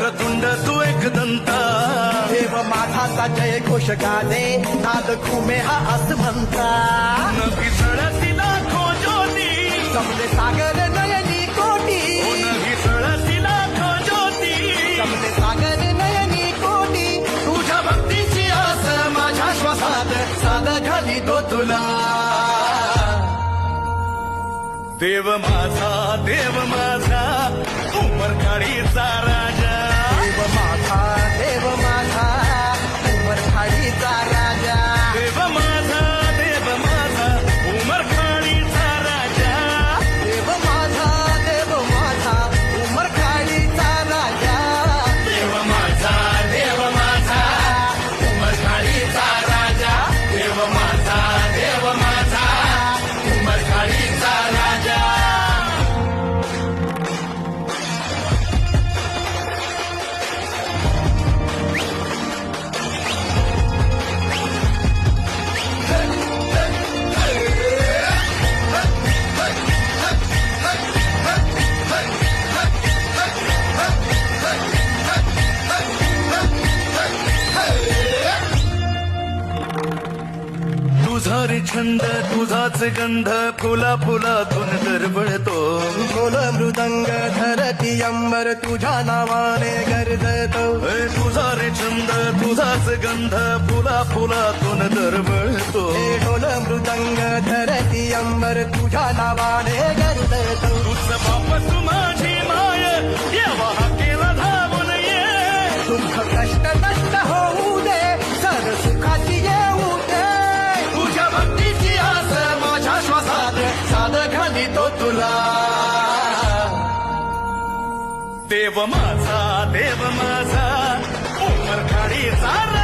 वक्रतुंड तू एक दंता, देव माझाचा जय घोष गाजे, नाद घुमे हा असं म्हणता. नदी सळती लाखो ज्योती, समजे सागर नयनी कोटी, नदी सळती लाखो ज्योती, समजे सागर नयनी कोटी. तुझ्या भक्तीची आस माझ्या श्वासात साध घाली तो तुला. देव माझा उमरखाडीचा राजा, देव माझा उमरखाडीचा राजा. देव माझा उमरखाडीचा राजा, देव माझा उमरखाडीचा राजा. देव माझा उमरखाडीचा राजा, देव माझा उमरखाडीचा राजा. तुझा रे छंद तुझाच गंध फुला फुलातून दरवळतो. बोल मृदंग धरती अंबर तुझ्या नावाने गरजतो. तुझा रे छंद तुझाच गंध फुला फुलातून दरवळतो. ढोल मृदंग धरती अंबर तुझ्या नावाने गरजतो. तुझ बाप तू माझी माय येवा केला धावून ये. दुःख कष्ट नष्ट होऊ दे, सर सुखाची येऊ दे. तुझ्या भक्तीची आस माझ्या श्वासात साध घाली तो तुला. देव माझा उमरखाडीचा राजा.